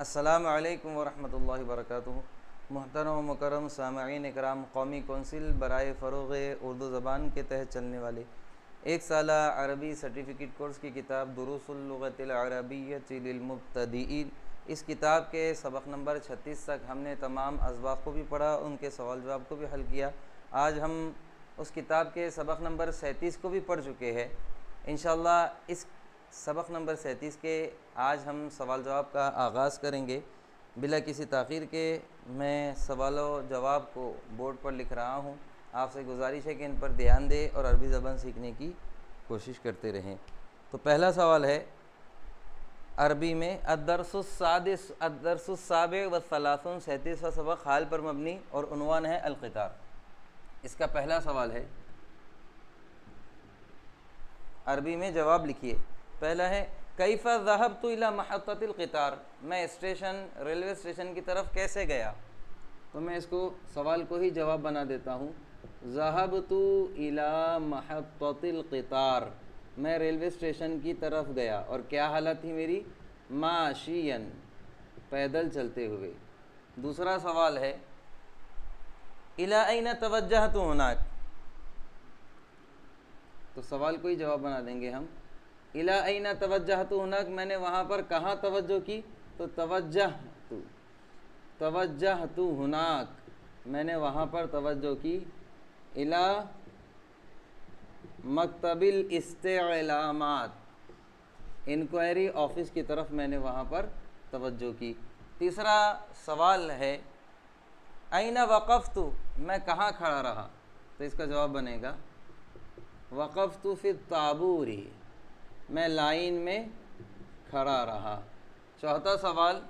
السلام علیکم ورحمۃ اللہ وبرکاتہ۔ محترم و مکرم سامعین اکرام، قومی کونسل برائے فروغ اردو زبان کے تحت چلنے والے ایک سالہ عربی سرٹیفکیٹ کورس کی کتاب دروس اللغۃ العربیۃ للمبتدئین، اس کتاب کے سبق نمبر 36 تک ہم نے تمام اسباق کو بھی پڑھا، ان کے سوال جواب کو بھی حل کیا۔ آج ہم اس کتاب کے سبق نمبر 37 کو بھی پڑھ چکے ہیں۔ انشاءاللہ اس سبق نمبر 37 کے آج ہم سوال جواب کا آغاز کریں گے۔ بلا کسی تاخیر کے میں سوال و جواب کو بورڈ پر لکھ رہا ہوں، آپ سے گزارش ہے کہ ان پر دھیان دیں اور عربی زبان سیکھنے کی کوشش کرتے رہیں۔ تو پہلا سوال ہے عربی میں الدرس السابع والثلاثون، 37واں سبق حال پر مبنی اور عنوان ہے القطار۔ اس کا پہلا سوال ہے، عربی میں جواب لکھیے۔ پہلا ہے کیف ذہبت الی محطۃ القطار، میں ریلوے اسٹیشن کی طرف کیسے گیا؟ تو میں اس کو سوال کو ہی جواب بنا دیتا ہوں۔ ذہبت الی محطۃ القطار، میں ریلوے اسٹیشن کی طرف گیا، اور کیا حالت تھی میری؟ ماشیا، پیدل چلتے ہوئے۔ دوسرا سوال ہے الی این توجہت ہناک، تو سوال کو ہی جواب بنا دیں گے ہم۔ الی این توجہت ہناک، میں نے وہاں پر کہاں توجہ کی؟ تو توجہت ہناک، میں نے وہاں پر توجہ کی۔ الی مکتب الاستعلامات، انکوائری آفس کی طرف میں نے وہاں پر توجہ کی۔ تیسرا سوال ہے این وقفت، میں کہاں کھڑا رہا؟ تو اس کا جواب بنے گا وقفت فی الطابور، میں لائن میں کھڑا رہا۔ چوتھا سوال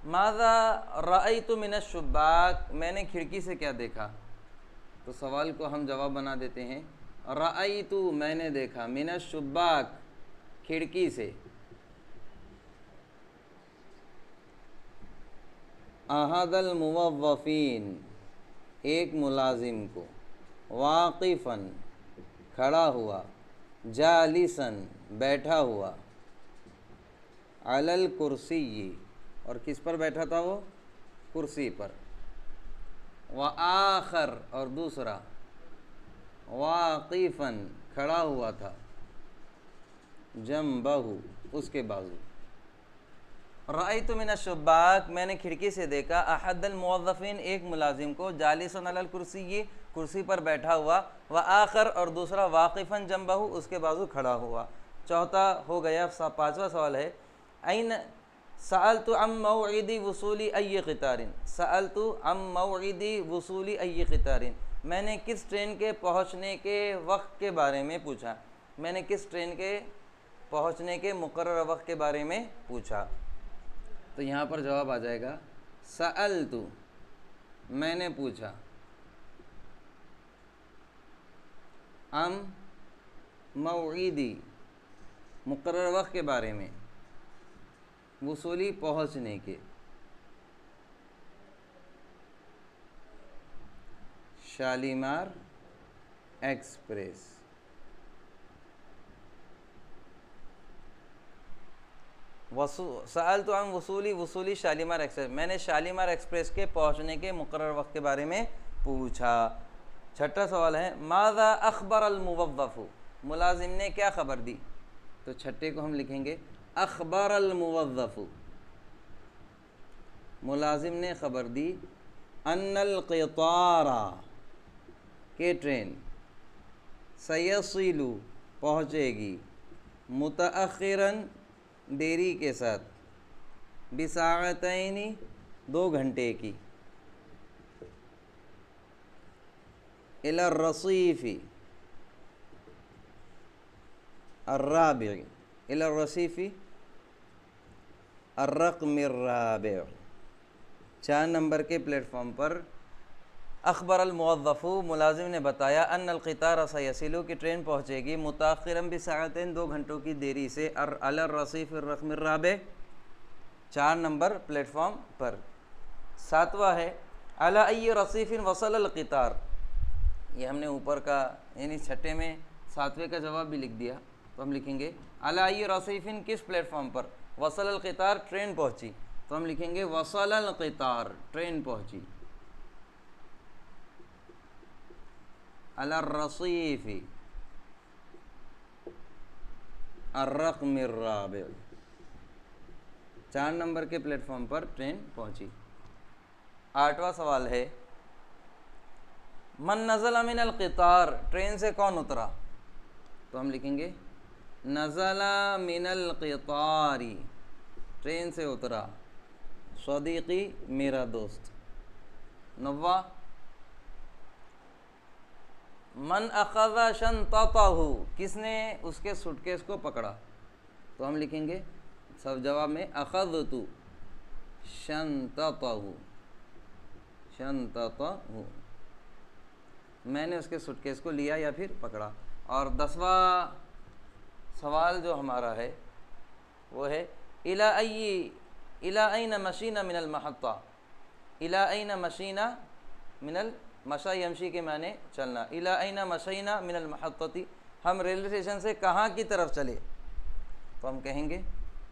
ماذا رأیت من الشباک، میں نے کھڑکی سے کیا دیکھا؟ تو سوال کو ہم جواب بنا دیتے ہیں رأیت، میں نے دیکھا، من الشباک، کھڑکی سے۔ احد الموظفین، ایک ملازم کو، واقفاً، کھڑا ہوا، جالساً، بیٹھا ہوا، علی الکرسی، اور کس پر بیٹھا تھا وہ؟ کرسی پر۔ وآخر، اور دوسرا، واقفاً، کھڑا ہوا تھا، جنبہ، اس کے بازو۔ رأیت من الشباک، میں نے کھڑکی سے دیکھا، احد الموظفین، ایک ملازم کو، جالساً علی الکرسی، کرسی پر بیٹھا ہوا، وآخر، اور دوسرا، واقفاً جنبہ، اس کے بازو کھڑا ہوا۔ چوتھا ہو گیا۔ پانچواں سوال ہے این سألت عن موعد وصول ای قطار، سألت عن موعد وصول ای قطار، میں نے کس ٹرین کے پہنچنے کے وقت کے بارے میں پوچھا، میں نے کس ٹرین کے پہنچنے کے مقررہ وقت کے بارے میں پوچھا؟ تو یہاں پر جواب آ جائے گا سألت، میں نے پوچھا، عن موعدی، مقررہ وقت کے بارے میں، وصولی، پہنچنے کے، شالیمار ایکسپریس۔ سألت عن وصولی شالیمار ایکسپریس، میں نے شالیمار ایکسپریس کے پہنچنے کے مقرر وقت کے بارے میں پوچھا۔ چھٹا سوال ہے ماذا اخبر الموظف، ملازم نے کیا خبر دی؟ تو چھٹے کو ہم لکھیں گے اخبر الموظف، ملازم نے خبر دی، ان القطار، کہ ٹرین، سیصل، پہنچے گی، متأخراً، دیری کے ساتھ، بساعتین، 2 گھنٹے کی، الی الرصیف الرابع، الی الرصیف الرقم الرابع، 4 نمبر کے پلیٹ فارم پر۔ اخبر الموظف، ملازم نے بتایا، ان القطار سیصل، کہ ٹرین پہنچے گی، متأخراً بساعتین، 2 گھنٹوں کی دیری سے، علی الرصیف الرقم الرابع، 4 نمبر پلیٹ فارم پر۔ 7واں ہے علی ای رصیف وصل القطار، یہ ہم نے اوپر کا یعنی چھٹے میں 7ویں کا جواب بھی لکھ دیا۔ تو ہم لکھیں گے علی رصیفن کس پلیٹ فارم پر، وصل القطار ٹرین پہنچی، تو ہم لکھیں گے وصل القطار ٹرین پہنچی، علی الرصیف الرقم الرابع 4 نمبر کے پلیٹ فارم پر ٹرین پہنچی۔ 8واں سوال ہے من نزل من القطار ٹرین سے کون اترا، تو ہم لکھیں گے نزل من القطار ٹرین سے اترا صدیقی میرا دوست۔ 9واں من اخذ شنطتہ کس نے اس کے سوٹ کیس کو پکڑا، تو ہم لکھیں گے سب جواب میں اخذت شنطتہ شنطتہ میں نے اس کے سوٹ کیس کو لیا یا پھر پکڑا۔ اور 10واں سوال جو ہمارا ہے وہ ہے الی این مشینا من المحطہ، الی این مشینا من المشا یمشی کے معنی چلنا، الی این مشینا من المحطتی ہم ریلوے اسٹیشن سے کہاں کی طرف چلے، تو ہم کہیں گے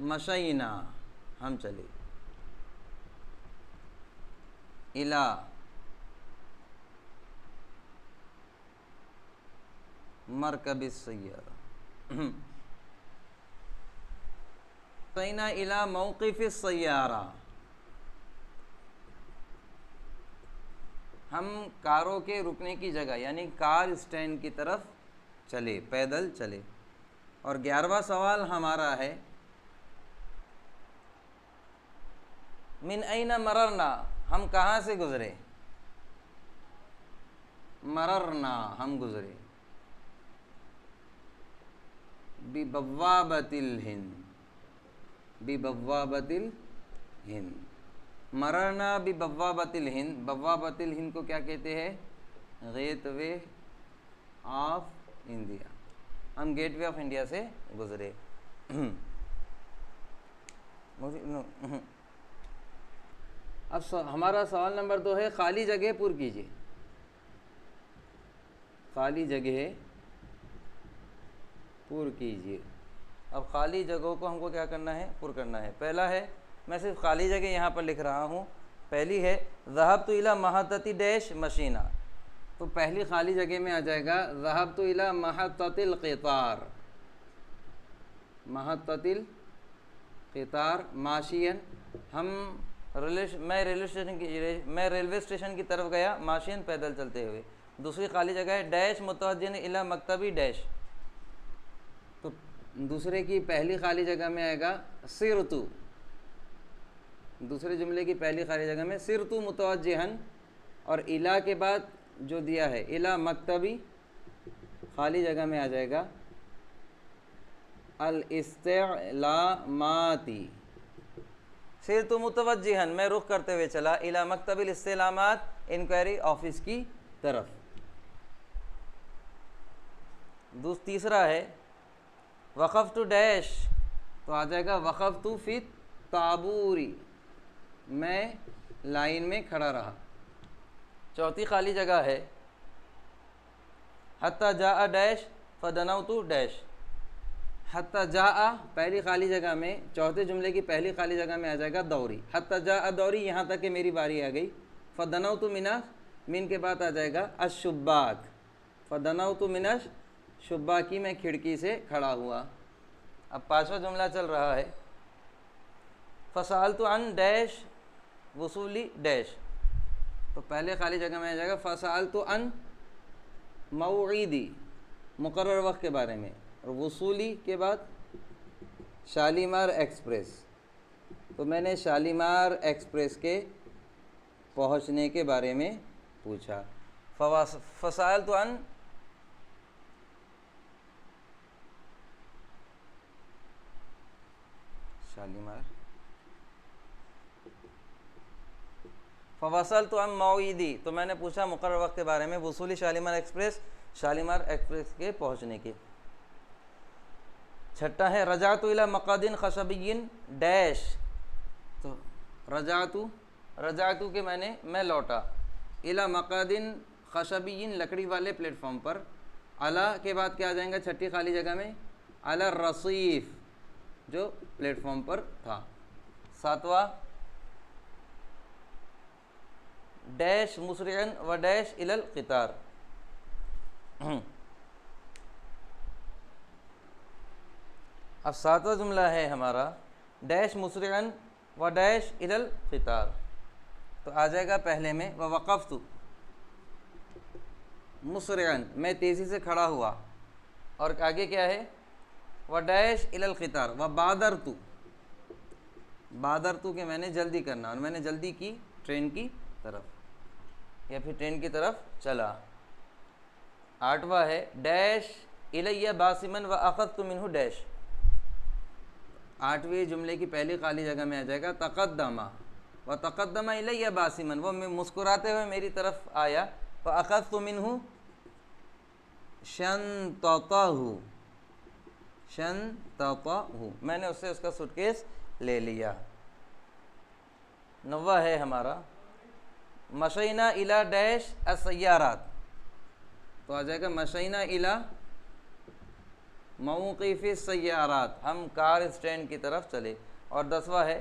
مشینا ہم چلے، الی مرکب السیارہ مشینا الی موقف السیارہ ہم کاروں کے رکنے کی جگہ یعنی کار اسٹینڈ کی طرف چلے، پیدل چلے۔ اور 11واں سوال ہمارا ہے من این مررنا ہم کہاں سے گزرے، مررنا ہم گزرے ببوابۃ الہند، ببوابۃ الہند مررنا ببوابۃ الہند، بوابۃ الہند کو کیا کہتے ہیں، گیٹ وے آف انڈیا، ہم گیٹ وے آف انڈیا سے گزرے۔ اب ہمارا سوال نمبر 2 ہے خالی جگہ پر کیجیے، خالی جگہ پر کیجیے۔ اب خالی جگہوں کو ہم کو کیا کرنا ہے، پر کرنا ہے۔ پہلا ہے میں صرف خالی جگہ یہاں پر لکھ رہا ہوں، پہلی ہے ذهبت الى محطة ڈیش مشینہ، تو پہلی خالی جگہ میں آ جائے گا ذهبت الى محطة القطار، محطة القطار ماشین، میں ریلوے اسٹیشن کی طرف گیا ماشین پیدل چلتے ہوئے۔ دوسری خالی جگہ ہے ڈیش متوجہ الی مکتبی ڈیش، تو دوسرے کی پہلی خالی جگہ میں آئے گا سرتو، دوسرے جملے کی پہلی خالی جگہ میں سرتو متوجہن، اور الی کے بعد جو دیا ہے الی مکتبی خالی جگہ میں آ جائے گا الاستعلاماتی، سرتو متوجہن میں رخ کرتے ہوئے چلا الی مکتب الاستعلامات انکوائری آفس کی طرف۔ تیسرا ہے وقفت ڈیش، تو آ جائے گا وقفت فی الطابوری، میں لائن میں کھڑا رہا۔ چوتھی خالی جگہ ہے حتی جاء ڈیش فدنوت ڈیش، حتی جاء پہلی خالی جگہ میں، چوتھے جملے کی پہلی خالی جگہ میں آ جائے گا دوری، حتی جاء دوری یہاں تک کہ میری باری آ گئی، فدنوت من کے بعد آ جائے گا الشباک، فدنوت من الشباکی میں کھڑکی سے کھڑا ہوا۔ اب 5واں جملہ چل رہا ہے فسألت عن ڈیش وصولی ڈیش، تو پہلے خالی جگہ میں آ جائے گا فسألت عن موعدی مقرر وقت کے بارے میں، اور وصولی کے بعد شالیمار ایکسپریس، تو میں نے شالیمار ایکسپریس کے پہنچنے کے بارے میں پوچھا۔ فسألت عن شالیمار، فوصلت عن موعدی، تو میں نے پوچھا مقرر وقت کے بارے میں، وصولی شالیمار ایکسپریس، شالیمار ایکسپریس کے پہنچنے کے۔ چھٹا ہے رجعت الی مقعد خشبی ڈیش، تو رجعت کے معنی میں لوٹا، الی مقعد خشبی لکڑی والے پلیٹ فارم پر، الی کے بعد کیا آ جائیں گا چھٹی خالی جگہ میں علی الرصیف جو پلیٹ فارم پر تھا. 7واں ڈیش مسرعن و ڈیش الی القطار. اب 7واں جملہ ہے ہمارا ڈیش مسرعن و ڈیش الی القطار. تو آ جائے گا پہلے میں ووقفت مسرعن میں تیزی سے کھڑا ہوا، اور آگے کیا ہے و ڈیش الی القطار و بادرتو کہ میں نے جلدی کرنا، اور میں نے جلدی کی ٹرین کی طرف یا پھر ٹرین کی طرف چلا. 8واں ہے ڈیش الی باسمن و اخذت منہ ڈیش. 8ویں جملے کی پہلی خالی جگہ میں آ جائے گا تقدم و تقدم الی باسمن، وہ مسکراتے ہوئے میری طرف آیا، فاخذت منہ شنطتہ میں نے اس سے اس کا سوٹ کیس لے لیا. 9واں ہے ہمارا مشینا الی ڈیش السیارات. تو آ جائے گا مشینا الی موقف السیارات، ہم کار اسٹینڈ کی طرف چلے. اور 10واں ہے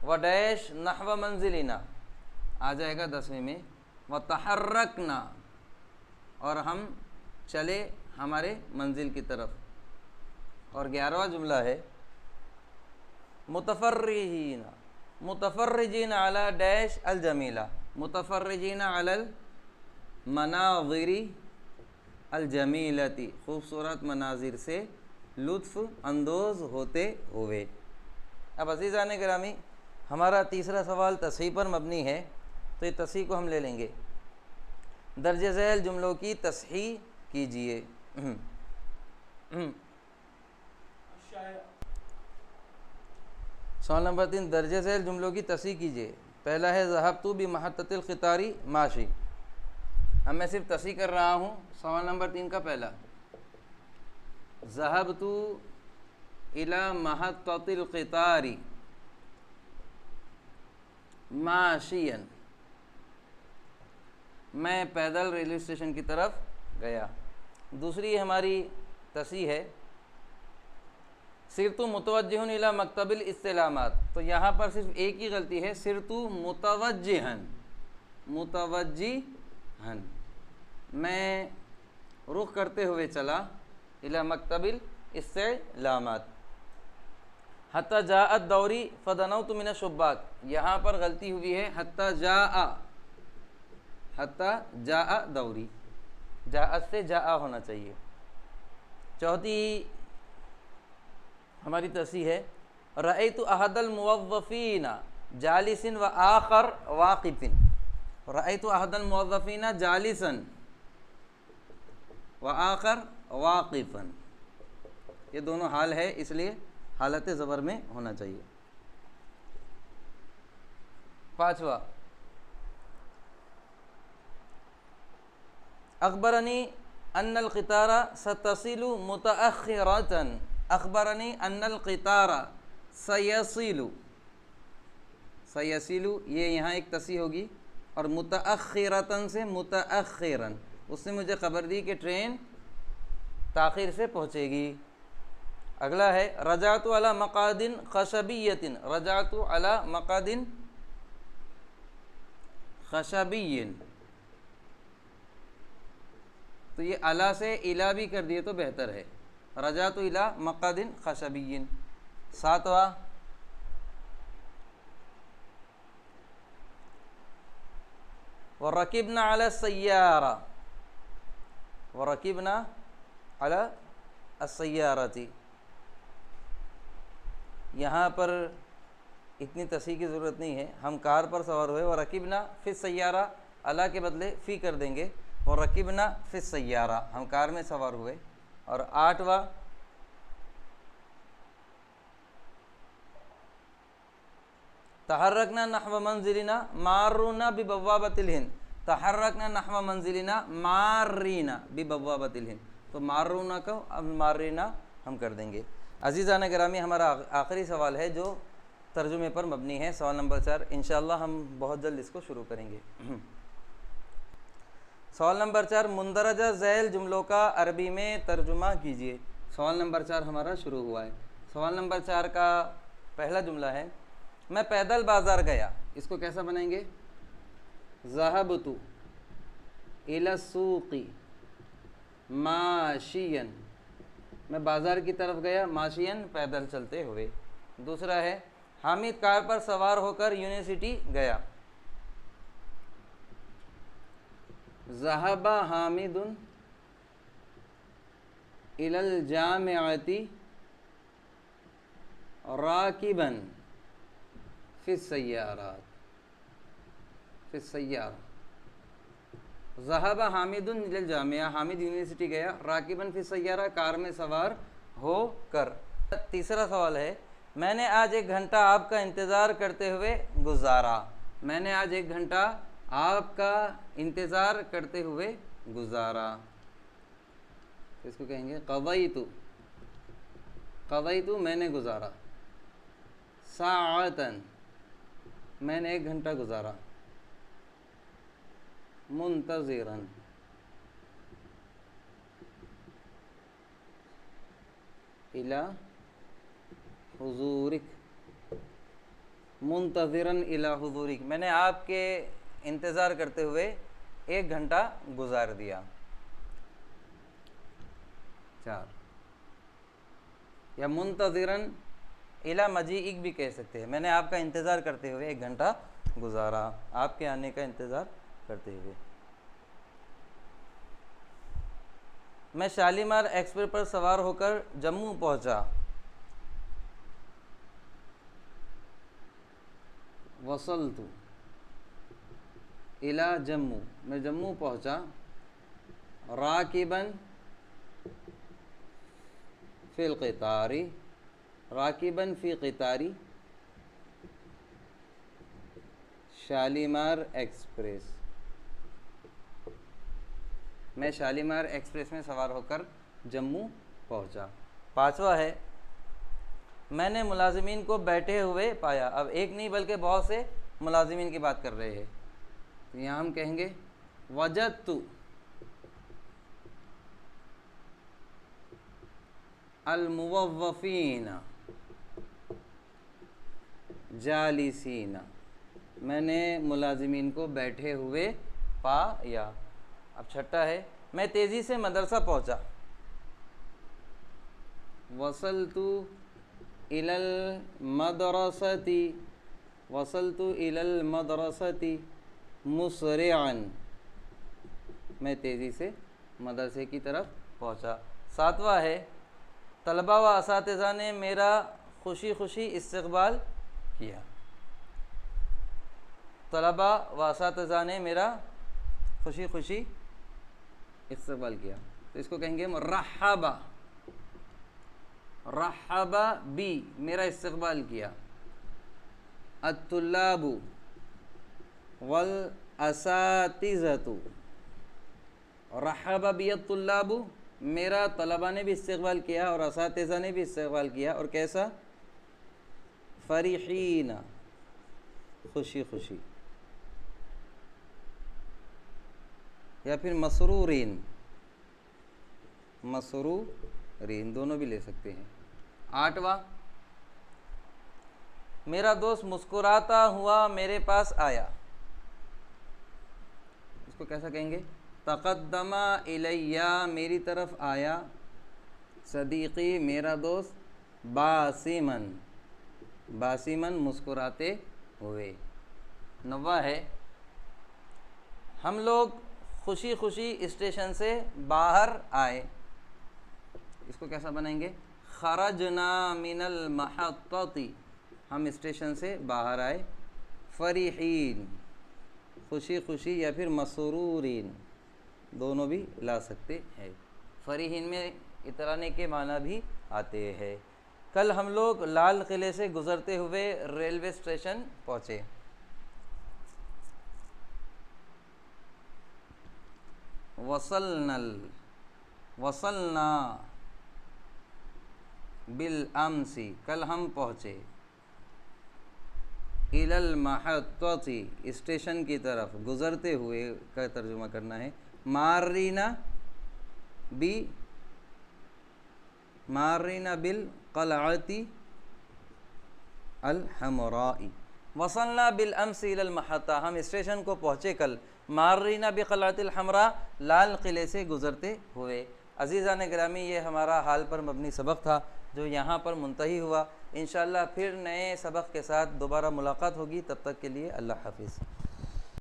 و ڈیش نحو منزلنا، آ جائے گا 10ویں میں وتحرکنا، اور ہم چلے ہمارے منزل کی طرف. اور 11واں جملہ ہے متفرجین علی ڈیش الجمیلہ، متفرجین علی المناظر الجمیلتی، خوبصورت مناظر سے لطف اندوز ہوتے ہوئے. اب عزیزان گرامی ہمارا تیسرا سوال تصحیح پر مبنی ہے، تو یہ تصحیح کو ہم لے لیں گے. درج ذیل جملوں کی تصحیح کیجئے. سوال نمبر 3 درج ذیل جملوں کی تصحیح کیجئے. پہلا ہے ذهبت بمحطة القطار ماشی. اب میں صرف تصحیح کر رہا ہوں. سوال نمبر 3 کا پہلا ذهبت الى محطة القطار ماشیا، میں پیدل ریلوے اسٹیشن کی طرف گیا. دوسری ہماری تصحیح ہے سرت متوجہ الی مکتب الاستلامات. تو یہاں پر صرف ایک ہی غلطی ہے، سرت متوجہن، میں رخ کرتے ہوئے چلا الی مکتب الاستلامات. حتی جاءت دوری فدنوت من الشباک، یہاں پر غلطی ہوئی ہے حتی جاء دوری، جاءت سے جاء ہونا چاہیے. چوتھی ہماری تصحیح ہے رأیت احد الموظفین جالس و آخر واقف. رأیت احد الموظفین جالسا و آخر واقفا، یہ دونوں حال ہے، اس لیے حالت زبر میں ہونا چاہیے. 5واں اخبرنی ان القطار ستصل متأخرة، اخبرنی ان القطار سیصل یہ یہاں ایک تصحیح ہوگی، اور متأخرة سے متأخرا، اس نے مجھے خبر دی کہ ٹرین تاخیر سے پہنچے گی. اگلا ہے رجعت علی مقعد خشبیۃ، رجعت علی مقعد خشبی، تو یہ علی سے الی بھی کر دیے تو بہتر ہے. رجعت الی مقعد خشبی. 7واں ورکبنا علی السیارہ، ورکبنا علی السیارۃ، یہاں پر اتنی تصحیح کی ضرورت نہیں ہے، ہم کار پر سوار ہوئے ورکبنا فی السیارہ، علی کے بدلے فی کر دیں گے، ورکبنا فی السیارہ، ہم کار میں سوار ہوئے. اور 8واں تحرکنا نحو منزلنا مارون ببوابۃ الہند، تحرکنا نحو منزلنا مارین ببوابۃ الہند، تو مارون کو اب مارینا ہم کر دیں گے. عزیزان گرامی ہمارا آخری سوال ہے جو ترجمے پر مبنی ہے، سوال نمبر 4. انشاءاللہ ہم بہت جلد اس کو شروع کریں گے. سوال نمبر 4 مندرجہ ذیل جملوں کا عربی میں ترجمہ کیجیے۔ سوال نمبر 4 ہمارا شروع ہوا ہے۔ سوال نمبر 4 کا پہلا جملہ ہے میں پیدل بازار گیا، اس کو کیسا بنائیں گے؟ ذهبت الى السوق ماشیا، میں بازار کی طرف گیا ماشین پیدل چلتے ہوئے۔ دوسرا ہے حامد کار پر سوار ہو کر یونیورسٹی گیا، ذهب حامد الى الجامعة راكبا في السيارات في السيارة، ذهب حامد الى الجامعة، حامد یونیورسٹی گیا، راکبا فی السیارہ، کار میں سوار ہو کر۔ تیسرا سوال ہے میں نے آج 1 گھنٹہ آپ کا انتظار کرتے ہوئے گزارا، میں نے آج 1 گھنٹہ آپ کا انتظار کرتے ہوئے گزارا، اس کو کہیں گے قضیت، قضیت میں نے گزارا، ساعتاً میں نے 1 گھنٹہ گزارا، منتظراً الی حضورک، منتظراً الی حضورک، میں نے آپ کے انتظار کرتے ہوئے 1 گھنٹہ گزار دیا۔ 4 یا منتظراً الی مجیئک بھی کہہ سکتے ہیں، میں نے آپ کا انتظار کرتے ہوئے 1 گھنٹہ گزارا، آپ کے آنے کا انتظار کرتے ہوئے۔ میں شالیمار ایکسپریس پر سوار ہو کر جموں پہنچا، وصلت الی جموں، میں جموں پہنچا، راکباً فی القطار، راکباً فی قطاری شالیمار ایکسپریس، میں شالیمار ایکسپریس میں سوار ہو کر جموں پہنچا۔ 5واں ہے میں نے ملازمین کو بیٹھے ہوئے پایا، اب ایک نہیں بلکہ بہت سے ملازمین کی بات کر رہے ہیں، تو یہاں ہم کہیں گے وجدت الموظفین جالسین، میں نے ملازمین کو بیٹھے ہوئے پایا۔ اب 6 ہے میں تیزی سے مدرسہ پہنچا، وصلت الی المدرسۃ، وصلت الی المدرسۃ مسرعا، میں تیزی سے مدرسے کی طرف پہنچا۔ 7واں ہے طلباء و اساتذہ نے میرا خوشی خوشی استقبال کیا، طلباء و اساتذہ نے میرا خوشی خوشی استقبال کیا، تو اس کو کہیں گے رحبا، رحبا بی، میرا استقبال کیا، الطلاب والاساتذۃ، رحبا بی الطلاب، میرا طلباء نے بھی استقبال کیا اور اساتذہ نے بھی استقبال کیا، اور کیسا؟ فرحین، خوشی خوشی، یا پھر مسرورین، مسرورین دونوں بھی لے سکتے ہیں۔ 8واں میرا دوست مسکراتا ہوا میرے پاس آیا، اس کو کیسا کہیں گے؟ تقدم الیہ، میری طرف آیا، صدیقی میرا دوست، باسمن، باسمن مسکراتے ہوئے۔ 9واں ہے ہم لوگ خوشی خوشی اسٹیشن سے باہر آئے، اس کو کیسا بنائیں گے؟ خرجنا من المحطۃ، ہم اسٹیشن سے باہر آئے، فرحین، خوشی خوشی، یا پھر مسرورین دونوں بھی لا سکتے ہیں۔ فرحین میں اترانے کے معنی بھی آتے ہیں۔ کل ہم لوگ لال قلعے سے گزرتے ہوئے ریلوے اسٹیشن پہنچے، وصلنا بالامس، کل ہم پہنچے، الی المحطۃ، اسٹیشن کی طرف، گزرتے ہوئے کا ترجمہ کرنا ہے، مارین بالقلعۃ الحمراء وصلنا بالامس الى المحطہ، ہم اسٹیشن کو پہنچے کل، مارین بقلعۃ الحمراء، لال قلعے سے گزرتے ہوئے۔ عزیزان گرامی، یہ ہمارا حال پر مبنی سبق تھا جو یہاں پر منتہی ہوا۔ انشاءاللہ پھر نئے سبق کے ساتھ دوبارہ ملاقات ہوگی، تب تک کے لیے اللہ حافظ۔